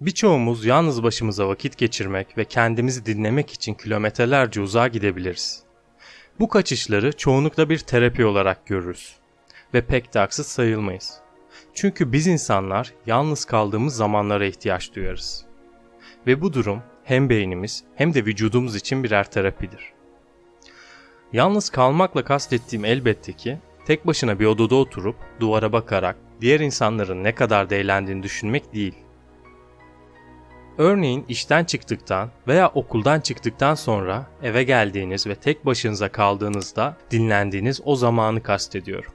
Birçoğumuz yalnız başımıza vakit geçirmek ve kendimizi dinlemek için kilometrelerce uzağa gidebiliriz. Bu kaçışları çoğunlukla bir terapi olarak görürüz ve pek de haksız sayılmayız. Çünkü biz insanlar yalnız kaldığımız zamanlara ihtiyaç duyarız. Ve bu durum hem beynimiz hem de vücudumuz için birer terapidir. Yalnız kalmakla kastettiğim elbette ki tek başına bir odada oturup duvara bakarak diğer insanların ne kadar da eğlendiğini düşünmek değil. Örneğin işten çıktıktan veya okuldan çıktıktan sonra eve geldiğiniz ve tek başınıza kaldığınızda dinlendiğiniz o zamanı kastediyorum.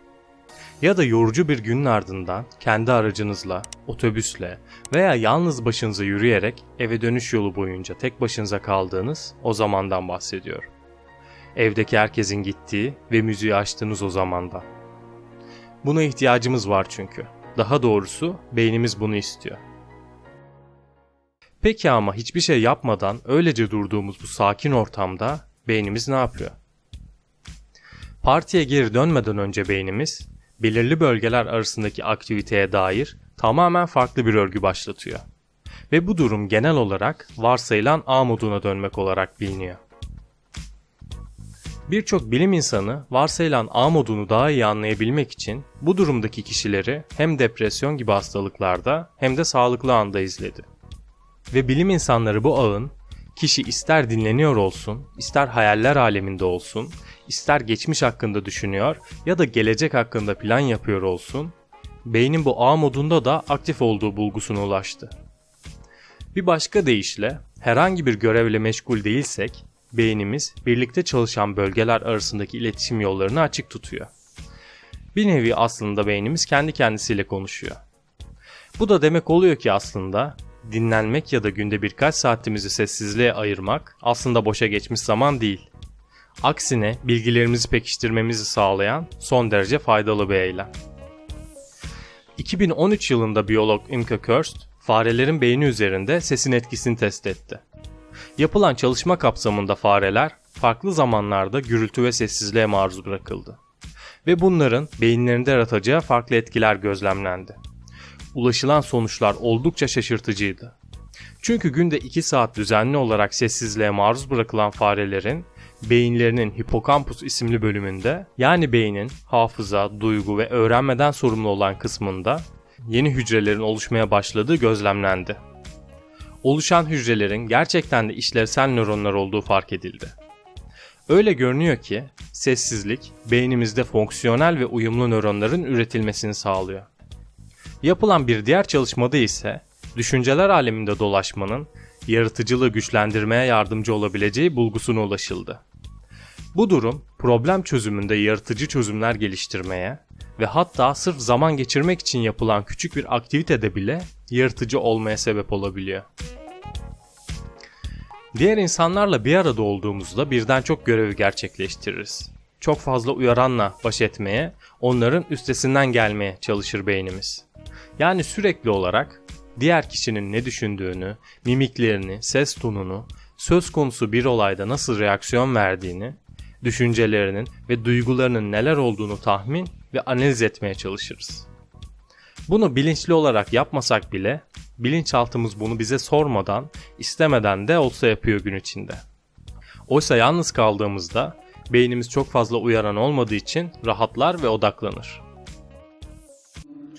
Ya da yorucu bir günün ardından kendi aracınızla, otobüsle veya yalnız başınıza yürüyerek eve dönüş yolu boyunca tek başınıza kaldığınız o zamandan bahsediyorum. Evdeki herkesin gittiği ve müziği açtığınız o zamandan. Buna ihtiyacımız var çünkü. Daha doğrusu beynimiz bunu istiyor. Peki ama hiçbir şey yapmadan öylece durduğumuz bu sakin ortamda beynimiz ne yapıyor? Partiye geri dönmeden önce beynimiz belirli bölgeler arasındaki aktiviteye dair tamamen farklı bir örgü başlatıyor. Ve bu durum genel olarak varsayılan A moduna dönmek olarak biliniyor. Birçok bilim insanı varsayılan A modunu daha iyi anlayabilmek için bu durumdaki kişileri hem depresyon gibi hastalıklarda hem de sağlıklı anda izledi. Ve bilim insanları bu ağın kişi ister dinleniyor olsun, ister hayaller aleminde olsun, ister geçmiş hakkında düşünüyor ya da gelecek hakkında plan yapıyor olsun, beynin bu A modunda da aktif olduğu bulgusuna ulaştı. Bir başka deyişle herhangi bir görevle meşgul değilsek, beynimiz birlikte çalışan bölgeler arasındaki iletişim yollarını açık tutuyor. Bir nevi aslında beynimiz kendi kendisiyle konuşuyor. Bu da demek oluyor ki aslında dinlenmek ya da günde birkaç saatimizi sessizliğe ayırmak aslında boşa geçmiş zaman değil. Aksine bilgilerimizi pekiştirmemizi sağlayan son derece faydalı bir eylem. 2013 yılında biyolog Imke Kirst, farelerin beyni üzerinde sesin etkisini test etti. Yapılan çalışma kapsamında fareler farklı zamanlarda gürültü ve sessizliğe maruz bırakıldı. Ve bunların beyinlerinde yaratacağı farklı etkiler gözlemlendi. Ulaşılan sonuçlar oldukça şaşırtıcıydı. Çünkü günde 2 saat düzenli olarak sessizliğe maruz bırakılan farelerin beyinlerinin hipokampus isimli bölümünde, yani beynin hafıza, duygu ve öğrenmeden sorumlu olan kısmında yeni hücrelerin oluşmaya başladığı gözlemlendi. Oluşan hücrelerin gerçekten de işlevsel nöronlar olduğu fark edildi. Öyle görünüyor ki sessizlik beynimizde fonksiyonel ve uyumlu nöronların üretilmesini sağlıyor. Yapılan bir diğer çalışmada ise düşünceler aleminde dolaşmanın yaratıcılığı güçlendirmeye yardımcı olabileceği bulgusuna ulaşıldı. Bu durum problem çözümünde yaratıcı çözümler geliştirmeye ve hatta sırf zaman geçirmek için yapılan küçük bir aktivitede bile yaratıcı olmaya sebep olabiliyor. Diğer insanlarla bir arada olduğumuzda birden çok görevi gerçekleştiririz. Çok fazla uyaranla baş etmeye, onların üstesinden gelmeye çalışır beynimiz. Yani sürekli olarak diğer kişinin ne düşündüğünü, mimiklerini, ses tonunu, söz konusu bir olayda nasıl reaksiyon verdiğini, düşüncelerinin ve duygularının neler olduğunu tahmin ve analiz etmeye çalışırız. Bunu bilinçli olarak yapmasak bile, bilinçaltımız bunu bize sormadan, istemeden de olsa yapıyor gün içinde. Oysa yalnız kaldığımızda beynimiz çok fazla uyaran olmadığı için rahatlar ve odaklanır.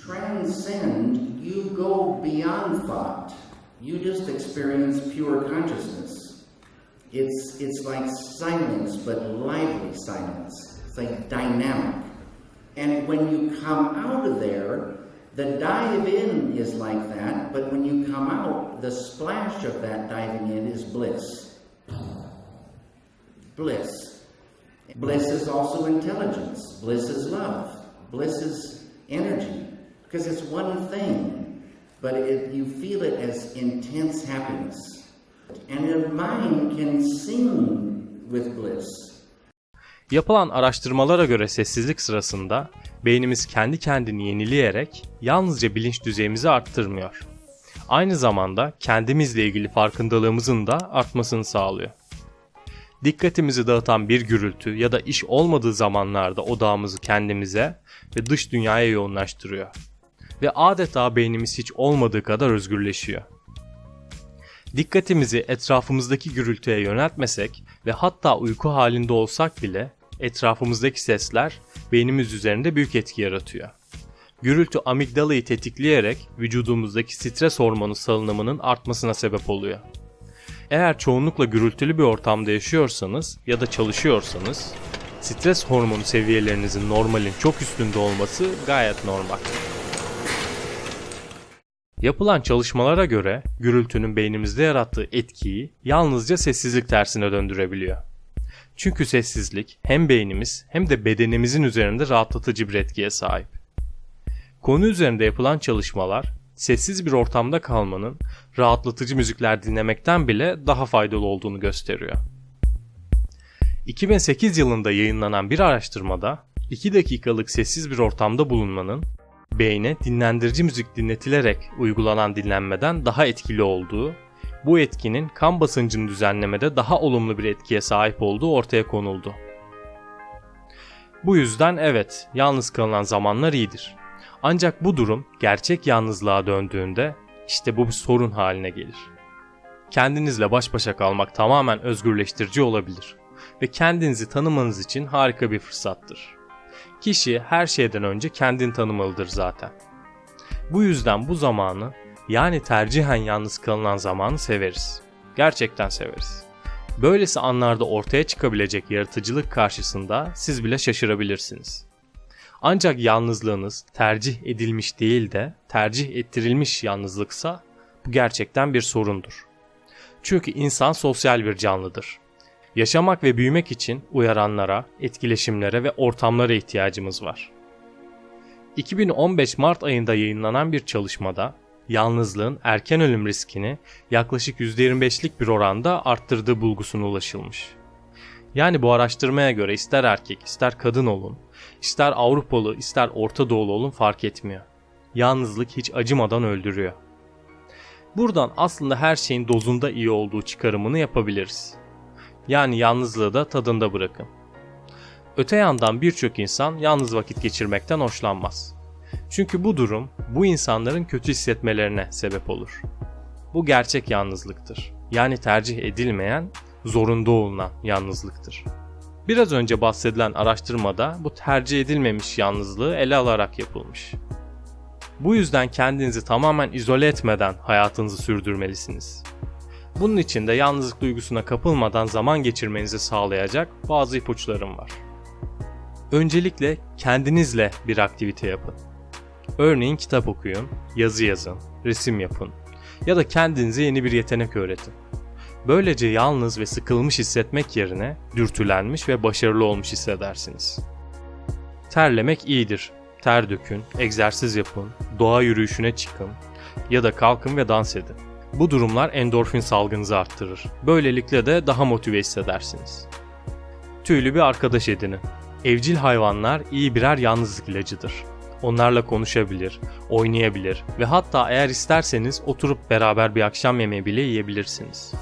Transcend, you go beyond thought. You just experience pure consciousness. It's like silence, but lively silence. It's like dynamic. And when you come out of there, the dive in is like that, but when you come out, the splash of that diving in is bliss. Bliss. Bliss is also intelligence. Bliss is love. Bliss is energy. Because it's one thing, but you feel it as intense happiness. And your mind can sing with bliss. Yapılan araştırmalara göre sessizlik sırasında beynimiz kendi kendini yenileyerek yalnızca bilinç düzeyimizi arttırmıyor. Aynı zamanda kendimizle ilgili farkındalığımızın da artmasını sağlıyor. Dikkatimizi dağıtan bir gürültü ya da iş olmadığı zamanlarda odağımızı kendimize ve dış dünyaya yoğunlaştırıyor. Ve adeta beynimiz hiç olmadığı kadar özgürleşiyor. Dikkatimizi etrafımızdaki gürültüye yöneltmesek ve hatta uyku halinde olsak bile etrafımızdaki sesler beynimiz üzerinde büyük etki yaratıyor. Gürültü amigdalayı tetikleyerek vücudumuzdaki stres hormonu salınımının artmasına sebep oluyor. Eğer çoğunlukla gürültülü bir ortamda yaşıyorsanız ya da çalışıyorsanız, stres hormonu seviyelerinizin normalin çok üstünde olması gayet normal. Yapılan çalışmalara göre gürültünün beynimizde yarattığı etkiyi yalnızca sessizlik tersine döndürebiliyor. Çünkü sessizlik hem beynimiz hem de bedenimizin üzerinde rahatlatıcı bir etkiye sahip. Konu üzerinde yapılan çalışmalar, sessiz bir ortamda kalmanın rahatlatıcı müzikler dinlemekten bile daha faydalı olduğunu gösteriyor. 2008 yılında yayınlanan bir araştırmada 2 dakikalık sessiz bir ortamda bulunmanın beyne dinlendirici müzik dinletilerek uygulanan dinlenmeden daha etkili olduğu, bu etkinin kan basıncını düzenlemede daha olumlu bir etkiye sahip olduğu ortaya konuldu. Bu yüzden evet, yalnız kalınan zamanlar iyidir. Ancak bu durum gerçek yalnızlığa döndüğünde işte bu bir sorun haline gelir. Kendinizle baş başa kalmak tamamen özgürleştirici olabilir ve kendinizi tanımanız için harika bir fırsattır. Kişi her şeyden önce kendini tanımalıdır zaten. Bu yüzden bu zamanı, yani tercihen yalnız kalınan zamanı severiz. Gerçekten severiz. Böylesi anlarda ortaya çıkabilecek yaratıcılık karşısında siz bile şaşırabilirsiniz. Ancak yalnızlığınız tercih edilmiş değil de tercih ettirilmiş yalnızlıksa bu gerçekten bir sorundur. Çünkü insan sosyal bir canlıdır. Yaşamak ve büyümek için uyaranlara, etkileşimlere ve ortamlara ihtiyacımız var. 2015 Mart ayında yayınlanan bir çalışmada yalnızlığın erken ölüm riskini yaklaşık %25'lik bir oranda arttırdığı bulgusuna ulaşılmış. Yani bu araştırmaya göre ister erkek ister kadın olun, ister Avrupalı ister Orta Doğulu olun fark etmiyor. Yalnızlık hiç acımadan öldürüyor. Buradan aslında her şeyin dozunda iyi olduğu çıkarımını yapabiliriz. Yani yalnızlığı da tadında bırakın. Öte yandan birçok insan yalnız vakit geçirmekten hoşlanmaz. Çünkü bu durum bu insanların kötü hissetmelerine sebep olur. Bu gerçek yalnızlıktır. Yani tercih edilmeyen, zorunda olunan yalnızlıktır. Biraz önce bahsedilen araştırmada bu tercih edilmemiş yalnızlığı ele alarak yapılmış. Bu yüzden kendinizi tamamen izole etmeden hayatınızı sürdürmelisiniz. Bunun için de yalnızlık duygusuna kapılmadan zaman geçirmenizi sağlayacak bazı ipuçlarım var. Öncelikle kendinizle bir aktivite yapın. Örneğin kitap okuyun, yazı yazın, resim yapın ya da kendinize yeni bir yetenek öğretin. Böylece yalnız ve sıkılmış hissetmek yerine dürtülenmiş ve başarılı olmuş hissedersiniz. Terlemek iyidir. Ter dökün, egzersiz yapın, doğa yürüyüşüne çıkın ya da kalkın ve dans edin. Bu durumlar endorfin salgınızı arttırır. Böylelikle de daha motive hissedersiniz. Tüylü bir arkadaş edinin. Evcil hayvanlar iyi birer yalnızlık ilacıdır. Onlarla konuşabilir, oynayabilir ve hatta eğer isterseniz oturup beraber bir akşam yemeği bile yiyebilirsiniz.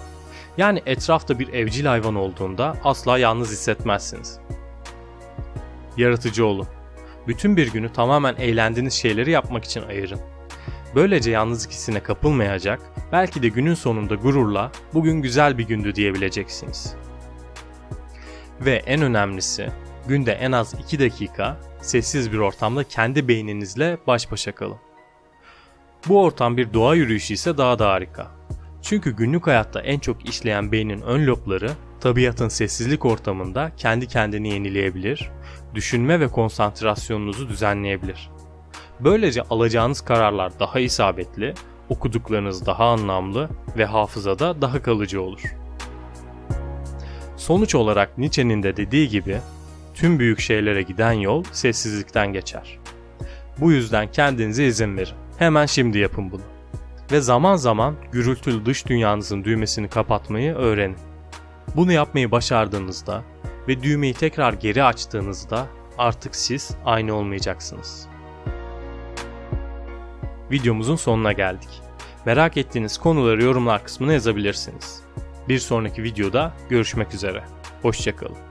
Yani etrafta bir evcil hayvan olduğunda asla yalnız hissetmezsiniz. Yaratıcı olun. Bütün bir günü tamamen eğlendiğiniz şeyleri yapmak için ayırın. Böylece yalnızlık hissine kapılmayacak, belki de günün sonunda gururla bugün güzel bir gündü diyebileceksiniz. Ve en önemlisi, günde en az 2 dakika sessiz bir ortamda kendi beyninizle baş başa kalın. Bu ortam bir doğa yürüyüşü ise daha da harika. Çünkü günlük hayatta en çok işleyen beynin ön lobları tabiatın sessizlik ortamında kendi kendini yenileyebilir, düşünme ve konsantrasyonunuzu düzenleyebilir. Böylece alacağınız kararlar daha isabetli, okuduklarınız daha anlamlı ve hafızada daha kalıcı olur. Sonuç olarak Nietzsche'nin de dediği gibi, tüm büyük şeylere giden yol sessizlikten geçer. Bu yüzden kendinize izin verin. Hemen şimdi yapın bunu. Ve zaman zaman gürültülü dış dünyanızın düğmesini kapatmayı öğrenin. Bunu yapmayı başardığınızda ve düğmeyi tekrar geri açtığınızda artık siz aynı olmayacaksınız. Videomuzun sonuna geldik. Merak ettiğiniz konuları yorumlar kısmına yazabilirsiniz. Bir sonraki videoda görüşmek üzere. Hoşça kalın.